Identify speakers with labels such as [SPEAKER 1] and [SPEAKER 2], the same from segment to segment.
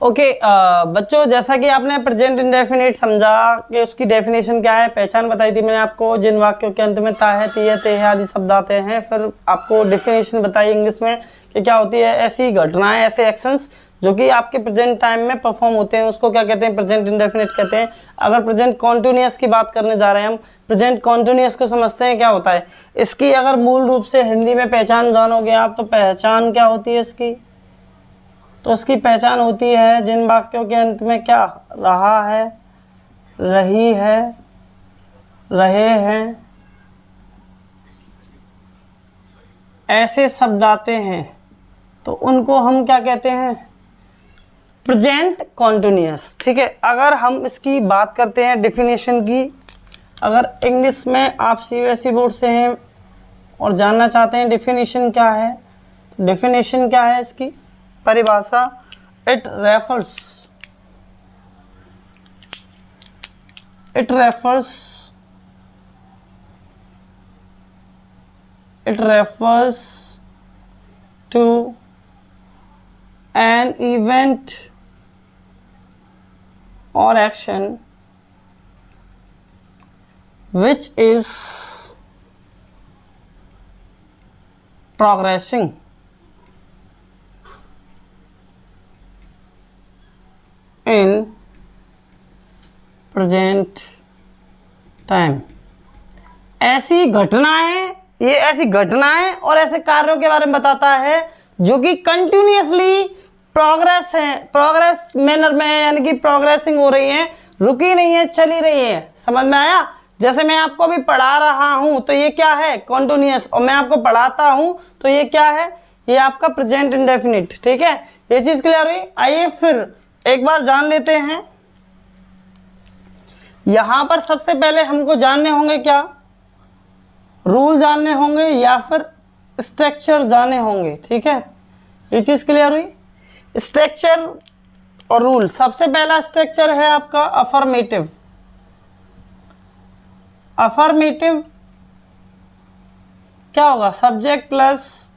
[SPEAKER 1] Okay बच्चों, जैसा कि आपने प्रेजेंट इंडेफिनिट समझा कि उसकी डेफिनेशन क्या है, पहचान बताई थी मैंने आपको। जिन वाक्यों के अंत में ता है, ती है, ते है आदि शब्द आते हैं। फिर आपको डेफिनेशन बताई इंग्लिश में कि क्या होती है ऐसी घटनाएं, ऐसे एक्शंस जो कि आपके प्रेजेंट टाइम में परफॉर्म होते हैं, उसको क्या कहते हैं, प्रेजेंट इंडेफिनिट कहते हैं। अगर प्रेजेंट कॉन्टिन्यूअस की बात करने जा रहे हैं हम, प्रेजेंट कॉन्टिन्यूअस को समझते हैं क्या होता है। इसकी अगर मूल रूप से हिंदी में पहचान जानोगे आप, तो पहचान क्या होती है इसकी, तो उसकी पहचान होती है जिन वाक्यों के अंत में क्या रहा है, रही है, रहे हैं, ऐसे शब्द आते हैं, तो उनको हम क्या कहते हैं, प्रेजेंट कॉन्टिन्यूअस। ठीक है, अगर हम इसकी बात करते हैं डेफिनेशन की, अगर इंग्लिश में आप सीबीएसई बोर्ड से हैं और जानना चाहते हैं डेफिनेशन क्या है, तो डेफिनेशन क्या है इसकी परिभाषा, it refers to an event or action which is progressing in present time। ऐसी घटनाएं, ये ऐसी घटनाएं और ऐसे कार्यों के बारे में बताता है जो कि कंटिन्यूअसली प्रोग्रेस मैनर में है, यानी कि प्रोग्रेसिंग हो रही है, रुकी नहीं है, चली रही है। समझ में आया? जैसे मैं आपको अभी पढ़ा रहा हूं तो ये क्या है, कॉन्टिन्यूअस, और मैं आपको पढ़ाता हूं तो ये क्या है, ये आपका प्रेजेंट इंडेफिनिट। ठीक है, ये चीज क्लियर हुई। आइए फिर एक बार जान लेते हैं। यहां पर सबसे पहले हमको जानने होंगे क्या, रूल जानने होंगे या फिर स्ट्रक्चर जानने होंगे। ठीक है, ये चीज क्लियर हुई। स्ट्रक्चर और रूल, सबसे पहला स्ट्रक्चर है आपका अफर्मेटिव। अफर्मेटिव क्या होगा, subject plus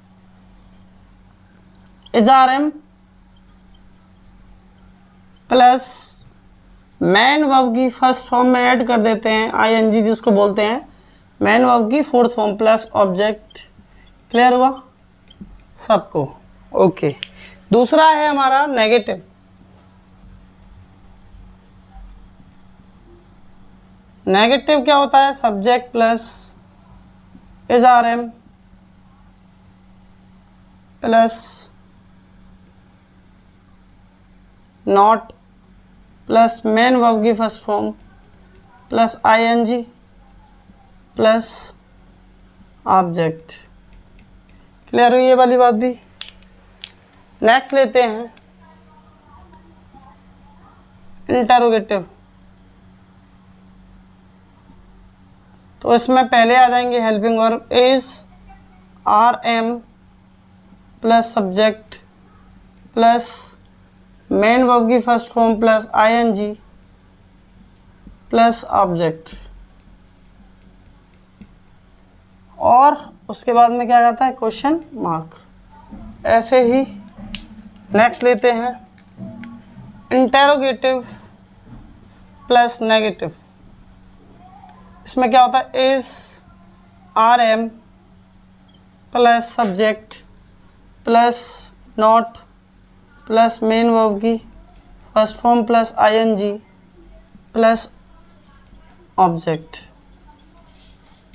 [SPEAKER 1] HRM plus man verb की फर्स्ट फॉर्म में ऐड कर देते हैं आईएनजी, जिसको बोलते हैं मैन वर्ब की fourth form plus object. Clear हुआ सबको? ओके। दूसरा है हमारा नेगेटिव। नेगेटिव क्या होता है, subject plus HRM plus not plus main verb की first form plus ING plus object. Clear हुई ये वाली बात भी? नेक्स्ट लेते हैं इंटरोगेटिव। तो इसमें पहले आ जाएंगे helping verb is, are am plus subject plus main verb की first form plus ING plus object, और उसके बाद में क्या जाता है, क्वेश्चन मार्क। ऐसे ही नेक्स्ट लेते हैं इंटरोगेटिव प्लस नेगेटिव। इसमें क्या होता है, is, are am plus subject plus not plus main verb की first form plus ING plus object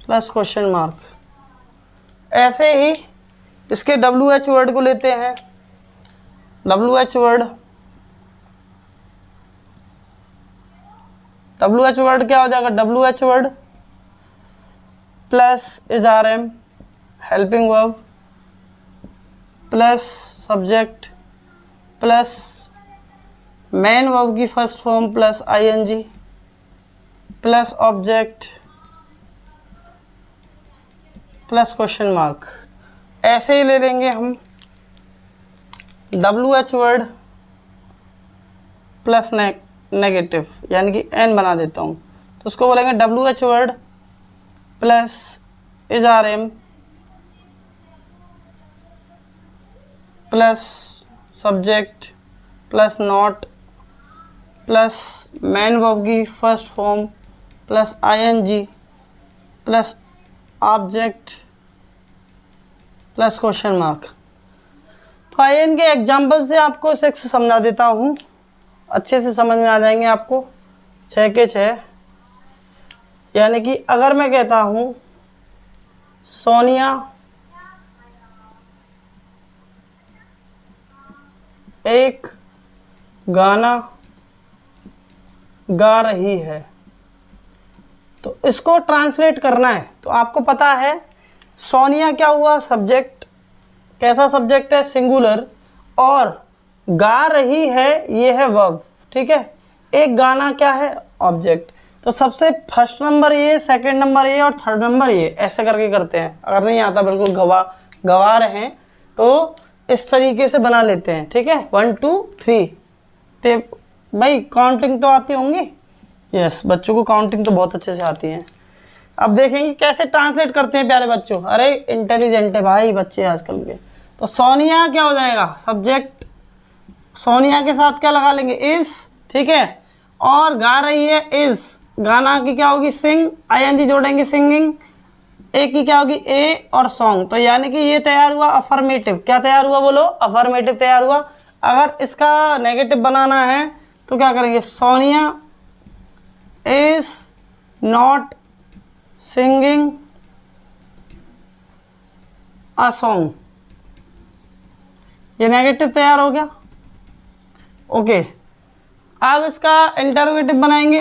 [SPEAKER 1] plus question mark. ऐसे ही इसके WH वर्ड को लेते हैं। WH वर्ड क्या हो जाएगा, WH word plus is are am helping verb plus subject plus main verb की first form plus ING plus object plus question mark. ऐसे ही ले लेंगे हम WH वर्ड प्लस नेगेटिव, यानी कि N बना देता हूँ, तो उसको बोलेंगे WH word plus is are am plus subject plus not plus main verb की first form plus ING plus object plus question mark. तो आइए इनके एग्जाम्पल से आपको 6 समझा देता हूँ, अच्छे से समझ में आ जाएंगे आपको। 6 के 6 यानी कि अगर मैं कहता हूँ सोनिया एक गाना गा रही है, तो इसको ट्रांसलेट करना है। तो आपको पता है सोनिया क्या हुआ, सब्जेक्ट, कैसा सब्जेक्ट है, सिंगुलर, और गा रही है ये है वर्ब, ठीक है। एक गाना क्या है, ऑब्जेक्ट। तो सबसे फर्स्ट नंबर ये, सेकंड नंबर ये और थर्ड नंबर ये, ऐसे करके करते हैं। अगर नहीं आता बिल्कुल गवा रहे हैं तो इस तरीके से बना लेते हैं, ठीक है। 1 2 3 तो भाई काउंटिंग तो आती होंगी, यस, बच्चों को काउंटिंग तो बहुत अच्छे से आती है। अब देखेंगे कैसे ट्रांसलेट करते हैं प्यारे बच्चों। अरे इंटेलिजेंट है भाई बच्चे आजकल के। तो सोनिया क्या हो जाएगा, सब्जेक्ट, सोनिया के साथ क्या लगा लेंगे, इज, ठीक है। और गा रही है इज, गाना की क्या होगी, सिंग, आईएनजी जोड़ेंगे, सिंगिंग। ए की क्या होगी, ए, और सॉन्ग। तो यानी कि ये तैयार हुआ अफर्मेटिव। क्या तैयार हुआ बोलो, अफर्मेटिव तैयार हुआ। अगर इसका नेगेटिव बनाना है तो क्या करेंगे, Sonia is not singing a song, ये नेगेटिव तैयार हो गया, ओके। अब इसका इंटरोगेटिव बनाएंगे,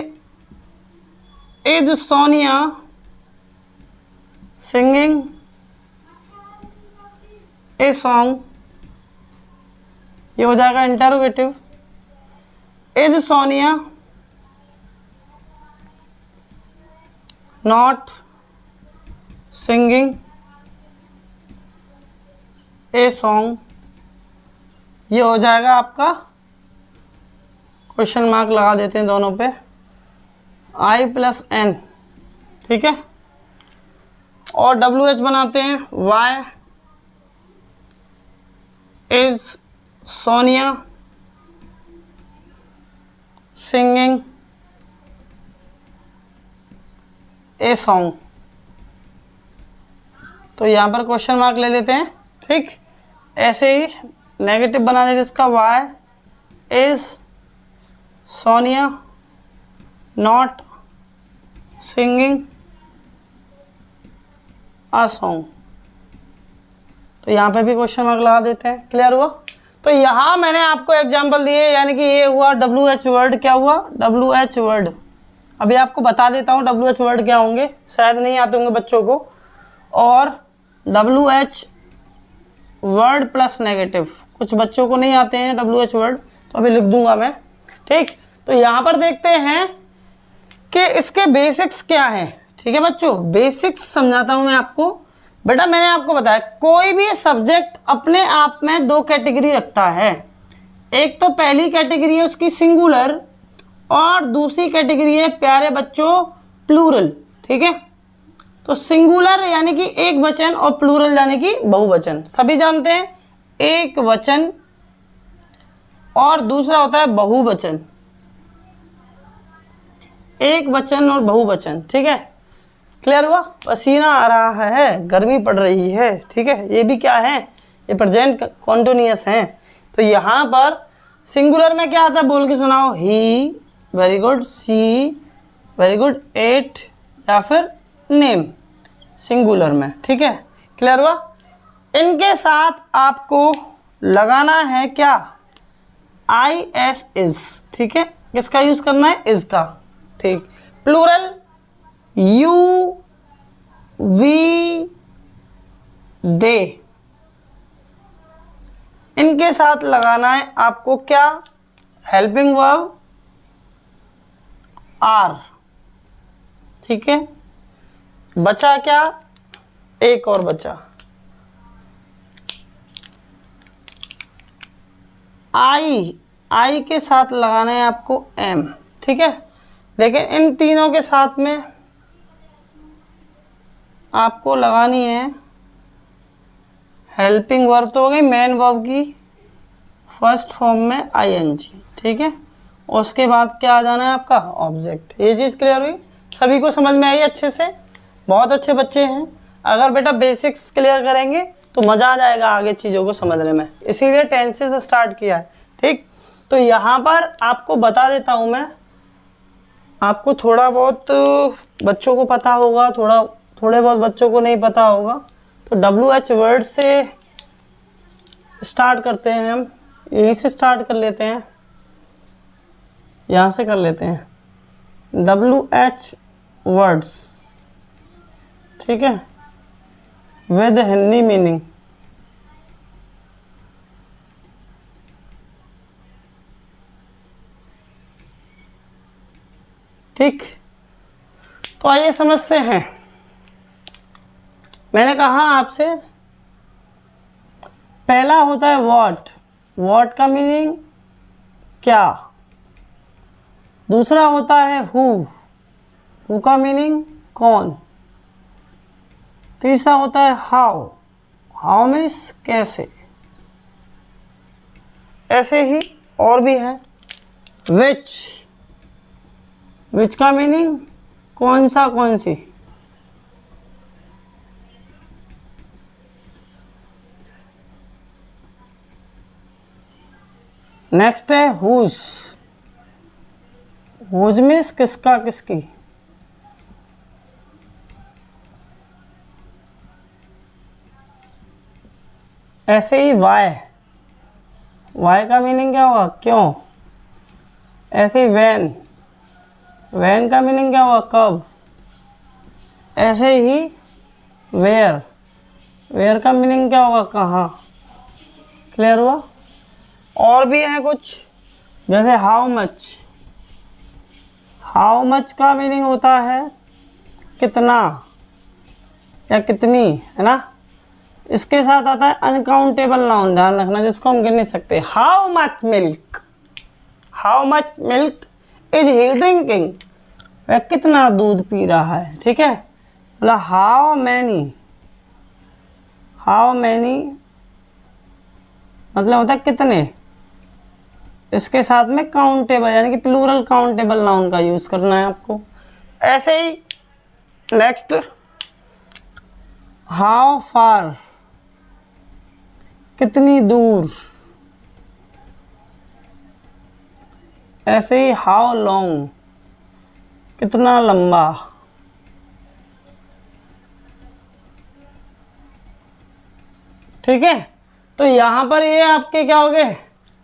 [SPEAKER 1] is Sonia singing a song, ये हो जाएगा interrogative. Is Sonia not singing a song, ये हो जाएगा आपका क्वेश्चन मार्क लगा देते हैं दोनों पे, आई प्लस एन, ठीक है। और WH बनाते हैं, why is Sonia singing a song. तो यहाँ पर क्वेश्चन मार्क ले लेते हैं, ठीक। ऐसे ही नेगेटिव बना देते इसका, why is Sonia not singing a song. तो यहाँ पे भी क्वेश्चन मार्क लगा देते हैं, क्लियर हुआ। तो यहाँ मैंने आपको एग्जांपल दिए, यानी कि ये हुआ WH वर्ड, क्या हुआ, WH वर्ड। अभी आपको बता देता हूँ WH वर्ड क्या होंगे, शायद नहीं आते होंगे बच्चों को। और WH वर्ड प्लस नेगेटिव, कुछ बच्चों को नहीं आते हैं WH वर्ड, तो अभी लिख दूंगा मैं, ठीक। तो यहाँ पर देखते हैं कि इसके बेसिक्स क्या हैं, ठीक है बच्चों। बेसिक्स समझाता हूँ मैं आपको। बेटा मैंने आपको बताया कोई भी सब्जेक्ट अपने आप में 2 कैटेगरी रखता है। एक तो पहली कैटेगरी है उसकी सिंगुलर, और दूसरी कैटेगरी है प्यारे बच्चों प्लूरल, ठीक है। तो सिंगुलर यानी कि एक वचन और प्लूरल यानी कि बहुवचन। सभी जानते हैं एक वचन और दूसरा होता है बहुवचन, एक वचन और बहुवचन, ठीक है। क्लियर हुआ। पसीना आ रहा है, गर्मी पड़ रही है, ठीक है। ये भी क्या है, ये प्रेजेंट कॉन्टिन्यूअस है। तो यहाँ पर सिंगुलर में क्या आता है, बोल के सुनाओ, ही, वेरी गुड, सी, वेरी गुड, एट, या फिर नेम, सिंगुलर में, ठीक है। क्लियर हुआ। इनके साथ आपको लगाना है क्या, IS इज, ठीक है। किसका यूज करना है, इज का, ठीक। प्लूरल यू, वी, दे, इनके साथ लगाना है आपको क्या, हेल्पिंग वर्ब आर, ठीक है। बचा क्या, एक और बचा, आई के साथ लगाना है आपको एम, ठीक है। लेकिन इन तीनों के साथ में आपको लगानी है हेल्पिंग वर्ब, तो हो गई मेन वर्ब की फर्स्ट फॉर्म में आईएनजी, ठीक है। उसके बाद क्या आ जाना है आपका ऑब्जेक्ट। ये चीज़ क्लियर हुई, सभी को समझ में आई अच्छे से? बहुत अच्छे बच्चे हैं। अगर बेटा बेसिक्स क्लियर करेंगे तो मज़ा आ जाएगा आगे चीज़ों को समझने में, इसीलिए टेंसेस से स्टार्ट किया है, ठीक। तो यहाँ पर आपको बता देता हूँ मैं, आपको थोड़ा बहुत बच्चों को पता होगा, थोड़े बहुत बच्चों को नहीं पता होगा। तो WH वर्ड से स्टार्ट करते हैं हम, यहीं से स्टार्ट कर लेते हैं, यहाँ से कर लेते हैं। WH वर्ड्स, ठीक है, विद हिंदी मीनिंग। ठीक, तो आइए समझते हैं। मैंने कहा आपसे पहला होता है व्हाट, व्हाट का मीनिंग क्या। दूसरा होता है हु का मीनिंग कौन। तीसरा होता है हाउ, हाउ मीन्स कैसे। ऐसे ही और भी है। विच का मीनिंग कौन सा, कौन सी। नेक्स्ट है हुज मीन्स किसका, किसकी। ऐसे ही वाई का मीनिंग क्या होगा, क्यों। ऐसे ही वैन का मीनिंग क्या होगा, कब। ऐसे ही वेयर का मीनिंग क्या होगा, कहाँ। क्लियर हुआ। और भी हैं कुछ, जैसे हाउ मच का मीनिंग होता है कितना या कितनी, है ना। इसके साथ आता है अनकाउंटेबल नाउन, ध्यान रखना, जिसको हम गिन नहीं सकते। How much milk is he drinking, वह कितना दूध पी रहा है, ठीक है। मतलब हाउ मैनी मतलब होता है कितने। इसके साथ में काउंटेबल यानी कि प्लूरल काउंटेबल नाउन का यूज करना है आपको। ऐसे ही नेक्स्ट हाउ फार, कितनी दूर। ऐसे ही हाउ लॉन्ग, कितना लंबा। ठीक है, तो यहाँ पर ये आपके क्या हो गए,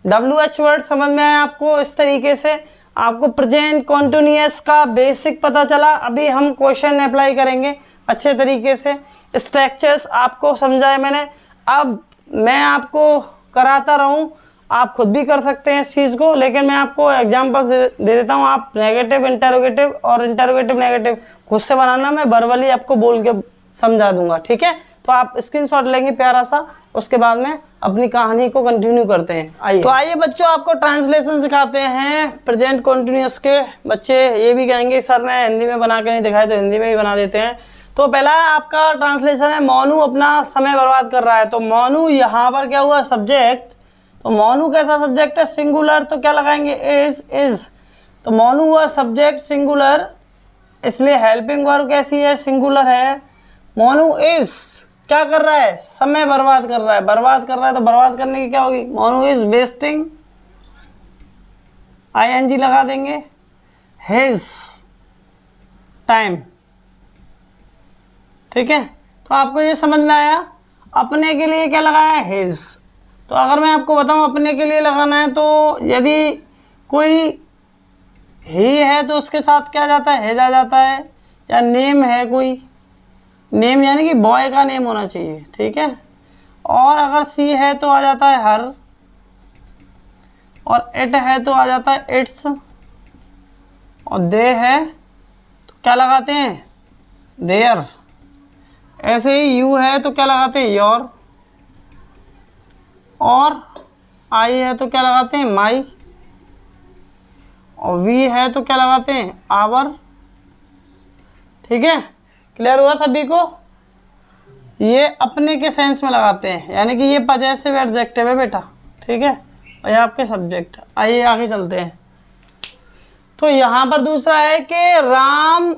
[SPEAKER 1] WH वर्ड समझ में आया आपको। इस तरीके से आपको प्रेजेंट कॉन्टिन्यूअस का बेसिक पता चला। अभी हम क्वेश्चन अप्लाई करेंगे अच्छे तरीके से। स्ट्रक्चर्स आपको समझाए मैंने, अब मैं आपको कराता रहूँ, आप खुद भी कर सकते हैं इस चीज़ को, लेकिन मैं आपको एग्जाम्पल्स दे देता हूँ। आप नेगेटिव इंटरोगेटिव और इंटरोगेटिव नेगेटिव खुद से बनाना, मैं वर्बली आपको बोल के समझा दूंगा, ठीक है। तो आप स्क्रीनशॉट लेंगे प्यारा सा, उसके बाद में अपनी कहानी को कंटिन्यू करते हैं। आइए बच्चों, आपको ट्रांसलेशन सिखाते हैं प्रेजेंट कॉन्टिन्यूअस के। बच्चे ये भी कहेंगे सर ने हिंदी में बना के नहीं दिखाया, तो हिंदी में भी बना देते हैं। तो पहला आपका ट्रांसलेशन है, मोनू अपना समय बर्बाद कर रहा है। तो मोनू यहाँ पर क्या हुआ, सब्जेक्ट। तो मोनू कैसा सब्जेक्ट है, सिंगुलर, तो क्या लगाएंगे, इज। तो मोनू हुआ सब्जेक्ट सिंगुलर, इसलिए हेल्पिंग वर्ब कैसी है, सिंगुलर है। मोनू इज क्या कर रहा है, समय बर्बाद कर रहा है। तो बर्बाद करने की क्या होगी, मोनू इज वेस्टिंग, ING लगा देंगे। हिज टाइम, ठीक है। तो आपको ये समझ में आया। अपने के लिए क्या लगाया है, हिज। तो अगर मैं आपको बताऊं अपने के लिए लगाना है, तो यदि कोई ही है तो उसके साथ क्या जाता है, हिज आ जाता है। या नेम है कोई, नेम यानी कि बॉय का नेम होना चाहिए, ठीक है। और अगर सी है तो आ जाता है हर, और इट है तो आ जाता है इट्स, और दे है तो क्या लगाते हैं, देयर। ऐसे ही यू है तो क्या लगाते हैं, योर। और आई है तो क्या लगाते हैं, माई। और वी है तो क्या लगाते हैं, आवर। ठीक है, क्लियर हुआ सभी को। ये अपने के सेंस में लगाते हैं, यानी कि ये पजेसिव एडजेक्टिव है बेटा, ठीक है। और ये आपके सब्जेक्ट। आइए आगे चलते हैं। तो यहाँ पर दूसरा है कि राम,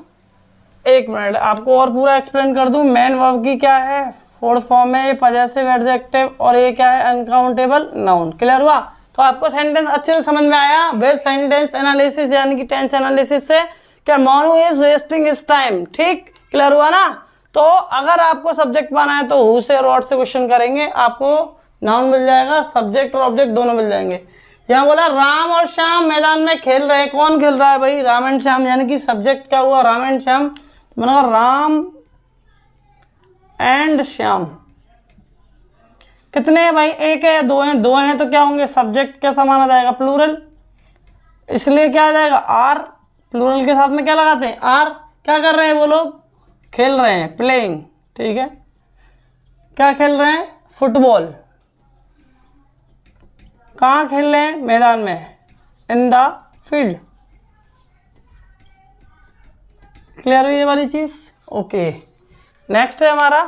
[SPEAKER 1] एक मिनट आपको और पूरा एक्सप्लेन कर दूं। मेन वर्ब की क्या है, फोर्थ फॉर्म है, ये पजेसिव एडजेक्टिव, और ये क्या है, अनकाउंटेबल नाउन। क्लियर हुआ? तो आपको सेंटेंस अच्छे से समझ में आया विद सेंटेंस एनालिसिस, यानी कि टेंस एनालिसिस से क्या Monu is wasting his time. ठीक, क्लियर हुआ ना? तो अगर आपको सब्जेक्ट पाना है तो हु से और व्हाट से क्वेश्चन करेंगे, आपको नाउन मिल जाएगा, सब्जेक्ट और ऑब्जेक्ट दोनों मिल जाएंगे। यहाँ बोला राम और श्याम मैदान में खेल रहे हैं, कौन खेल रहा है भाई, राम एंड श्याम, यानी कि सब्जेक्ट क्या हुआ, राम एंड श्याम। तो मैंने कहा राम एंड श्याम। कितने हैं भाई, एक है, दो हैं, दो हैं, तो क्या होंगे, सब्जेक्ट कैसा माना जाएगा, प्लूरल, इसलिए क्या आ जाएगा, आर। प्लूरल के साथ में क्या लगाते हैं, आर। क्या कर रहे हैं वो लोग, खेल रहे हैं, प्लेइंग। ठीक है, क्या खेल रहे हैं, फुटबॉल। कहाँ खेल रहे हैं, मैदान में, इन द फील्ड। क्लियर हुई ये वाली चीज? ओके, नेक्स्ट है हमारा,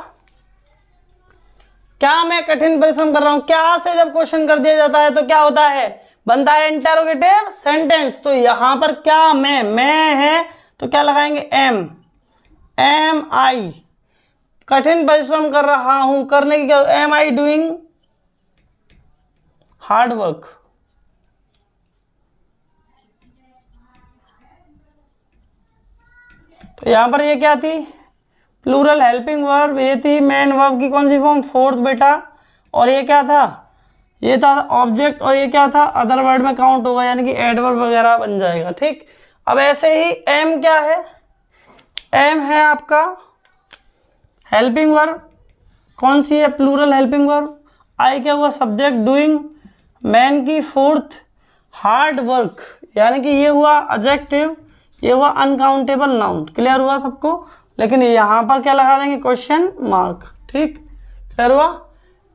[SPEAKER 1] क्या मैं कठिन परिश्रम कर रहा हूं। क्या से जब क्वेश्चन कर दिया जाता है तो क्या होता है, बनता है इंटरोगेटिव सेंटेंस। तो यहां पर क्या मैं है तो क्या लगाएंगे, एम आई। कठिन परिश्रम कर रहा हूं, करने की क्या, am I doing hard work. तो यहां पर ये क्या थी, प्लूरल हेल्पिंग वर्ब, ये थी मेन वर्ब की कौन सी फॉर्म, फोर्थ बेटा। और ये क्या था, ये था ऑब्जेक्ट, और ये क्या था, अदर वर्ड में काउंट होगा, यानी कि एडवर्ब वगैरह बन जाएगा। ठीक, अब ऐसे ही एम क्या है, एम है आपका हेल्पिंग वर्ब, कौन सी है, प्लूरल हेल्पिंग वर्ब। आई क्या हुआ, सब्जेक्ट डूइंग, मैन की फोर्थ हार्ड वर्क, यानी कि ये हुआ एडजेक्टिव, ये हुआ अनकाउंटेबल नाउन। क्लियर हुआ सबको? लेकिन यहाँ पर क्या लगा देंगे, क्वेश्चन मार्क। ठीक, क्लियर हुआ?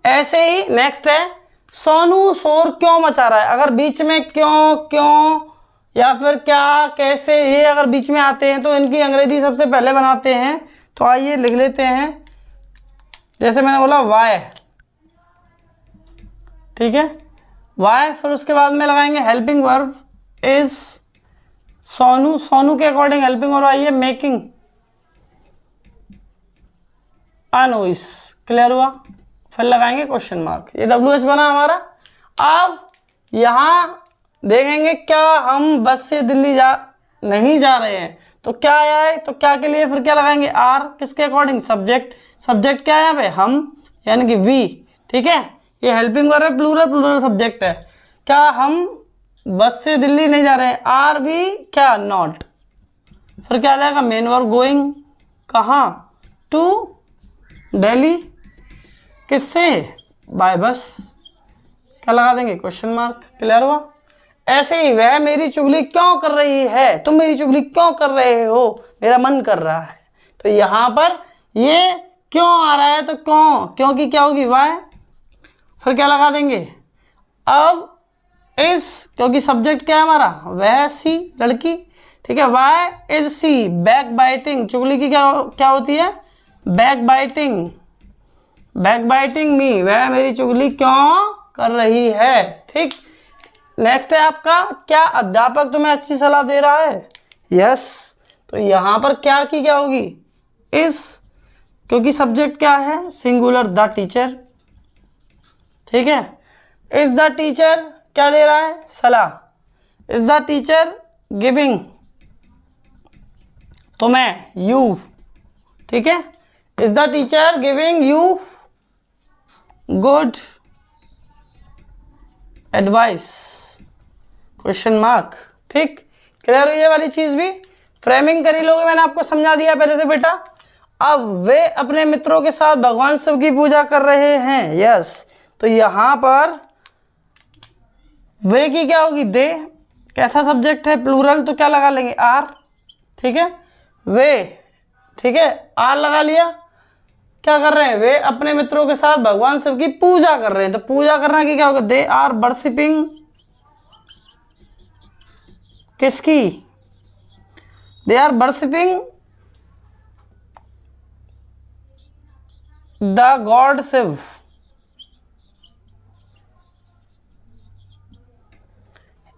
[SPEAKER 1] ऐसे ही नेक्स्ट है, सोनू शोर क्यों मचा रहा है। अगर बीच में क्यों या फिर क्या, कैसे, ये अगर बीच में आते हैं तो इनकी अंग्रेजी सबसे पहले बनाते हैं। तो आइए लिख लेते हैं, जैसे मैंने बोला वाई। ठीक है, वाई, फिर उसके बाद में लगाएंगे helping verb is Sonu, Sonu के अकॉर्डिंग हेल्पिंग वर्ब आई है मेकिंग अ नॉइस। क्लियर हुआ? फिर लगाएंगे क्वेश्चन मार्क, ये WH बना हमारा। अब यहाँ देखेंगे क्या हम बस से दिल्ली नहीं जा रहे हैं, तो क्या आया है, तो क्या के लिए फिर क्या लगाएंगे, आर, किसके अकॉर्डिंग, सब्जेक्ट। सब्जेक्ट क्या है यहाँ पे, हम, यानी कि वी। ठीक है, ये हेल्पिंग वर्ब है, प्लूरल सब्जेक्ट है। क्या हम बस से दिल्ली नहीं जा रहे हैं, आर वी क्या, नॉट। फिर क्या आ जाएगा, मेन वर्ब गोइंग, कहाँ, टू दिल्ली, किससे, बाय बस। क्या लगा देंगे, क्वेश्चन मार्क। क्लियर हुआ? ऐसे ही वह मेरी चुगली क्यों कर रही है, तुम मेरी चुगली क्यों कर रहे हो, मेरा मन कर रहा है। तो यहां पर ये क्यों आ रहा है, तो क्योंकि क्या होगी, वाई। फिर क्या लगा देंगे, अब इस, क्योंकि सब्जेक्ट क्या है हमारा, वह सी, लड़की। ठीक है, why is she backbiting, चुगली की क्या होती है, backbiting, backbiting me, वह मेरी चुगली क्यों कर रही है। ठीक, नेक्स्ट है आपका, क्या अध्यापक तुम्हें अच्छी सलाह दे रहा है, यस। तो यहां पर क्या की क्या होगी, इस, क्योंकि सब्जेक्ट क्या है, सिंगुलर, द टीचर। ठीक है, इज द टीचर क्या दे रहा है, सलाह। इज द टीचर गिविंग तुम्हें, यू। ठीक है, is the teacher giving you good advice, question mark. ठीक, क्लियर हुई ये वाली चीज भी, फ्रेमिंग करी लोगे, मैंने आपको समझा दिया पहले से बेटा। अब वे अपने मित्रों के साथ भगवान शिव की पूजा कर रहे हैं, यस। तो यहां पर वे की क्या होगी, दे, कैसा सब्जेक्ट है, प्लूरल, तो क्या लगा लेंगे, आर। ठीक है, वे, ठीक है, आर लगा लिया। क्या कर रहे हैं, वे अपने मित्रों के साथ भगवान शिव की पूजा कर रहे हैं। तो पूजा करना की क्या होगा, दे आर वर्शिपिंग, किसकी, they are worshipping the god Shiva.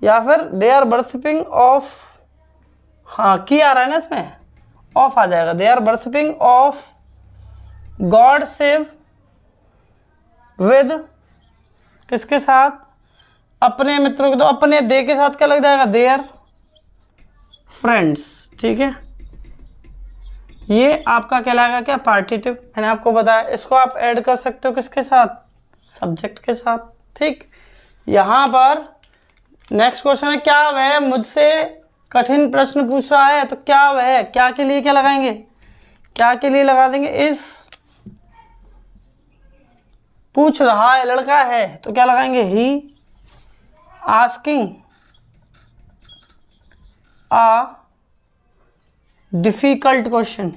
[SPEAKER 1] या फिर दे आर वर्शिपिंग ऑफ, हाँ की आ रहा है ना इसमें, ऑफ आ जाएगा, they are worshipping of god सेव विद किसके साथ, अपने मित्रों के, तो अपने दे के साथ क्या लग जाएगा, देयर फ्रेंड्स। ठीक है, ये आपका कहलाएगा क्या, पार्टिटिव। मैंने आपको बताया इसको आप ऐड कर सकते हो किसके साथ, सब्जेक्ट के साथ। ठीक, यहाँ पर नेक्स्ट क्वेश्चन है, क्या वह मुझसे कठिन प्रश्न पूछ रहा है, तो क्या वह, क्या के लिए क्या लगाएंगे, क्या के लिए लगा देंगे, इस पूछ रहा है, लड़का है, तो क्या लगाएंगे, ही आस्किंग आ डिफिकल्ट क्वेश्चन।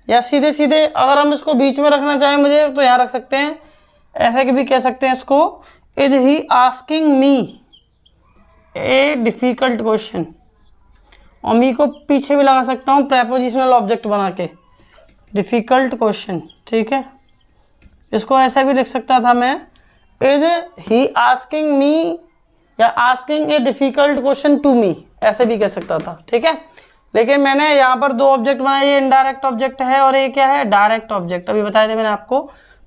[SPEAKER 1] या सीधे सीधे अगर हम इसको बीच में रखना चाहें मुझे, तो यहाँ रख सकते हैं, ऐसे कि भी कह सकते हैं इसको, is he asking me A difficult question. और मी को पीछे भी लगा सकता हूँ प्रेपोजिशनल ऑब्जेक्ट बना के, डिफिकल्ट क्वेश्चन। ठीक है, इसको ऐसे भी लिख सकता था मैं, इज ही आस्किंग मी या asking a difficult question to me, ऐसे भी कह सकता था। ठीक है, लेकिन मैंने यहाँ पर दो ऑब्जेक्ट बनाए, ये इनडायरेक्ट ऑब्जेक्ट है और ये क्या है, डायरेक्ट ऑब्जेक्ट। अभी बताया था मैंने आपको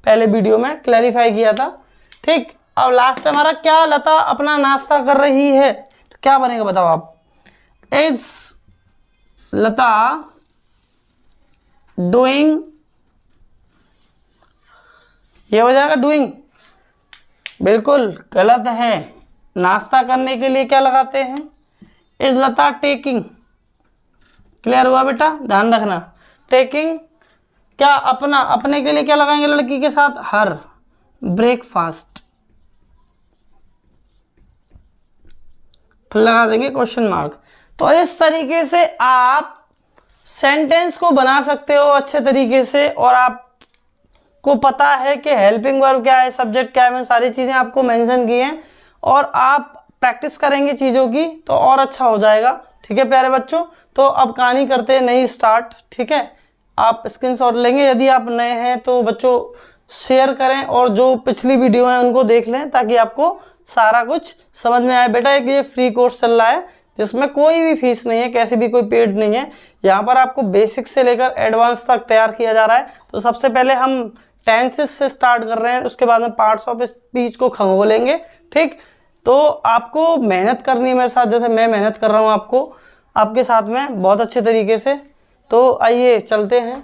[SPEAKER 1] पहले वीडियो में क्लैरिफाई किया था। ठीक, अब लास्ट हमारा क्या, लता अपना नाश्ता कर रही है, तो क्या बनेगा बताओ आप, इज लता डूइंग, ये हो जाएगा डूइंग, बिल्कुल गलत है। नाश्ता करने के लिए क्या लगाते हैं, इज लता टेकिंग, क्लियर हुआ बेटा, ध्यान रखना। टेकिंग क्या, अपना, अपने के लिए क्या लगाएंगे लड़की के साथ, हर ब्रेकफास्ट, फिर लगा देंगे क्वेश्चन मार्क। तो इस तरीके से आप सेंटेंस को बना सकते हो अच्छे तरीके से, और आपको पता है कि हेल्पिंग वर्ब क्या है, सब्जेक्ट क्या है, मैंने सारी चीज़ें आपको मेंशन की हैं, और आप प्रैक्टिस करेंगे चीज़ों की तो और अच्छा हो जाएगा। ठीक है प्यारे बच्चों, तो अब कहानी करते हैं नई स्टार्ट। ठीक है, आप स्क्रीनशॉट लेंगे, यदि आप नए हैं तो बच्चों शेयर करें, और जो पिछली वीडियो है उनको देख लें, ताकि आपको सारा कुछ समझ में आए। बेटा एक ये फ्री कोर्स चल रहा है जिसमें कोई भी फीस नहीं है, कैसे भी कोई पेड नहीं है। यहाँ पर आपको बेसिक से लेकर एडवांस तक तैयार किया जा रहा है। तो सबसे पहले हम टेंसेस से स्टार्ट कर रहे हैं, उसके बाद में पार्ट्स ऑफ स्पीच को खंगोलेंगे। ठीक, तो आपको मेहनत करनी है मेरे साथ, जैसे मैं मेहनत कर रहा हूँ आपको, आपके साथ में बहुत अच्छे तरीके से। तो आइए चलते हैं।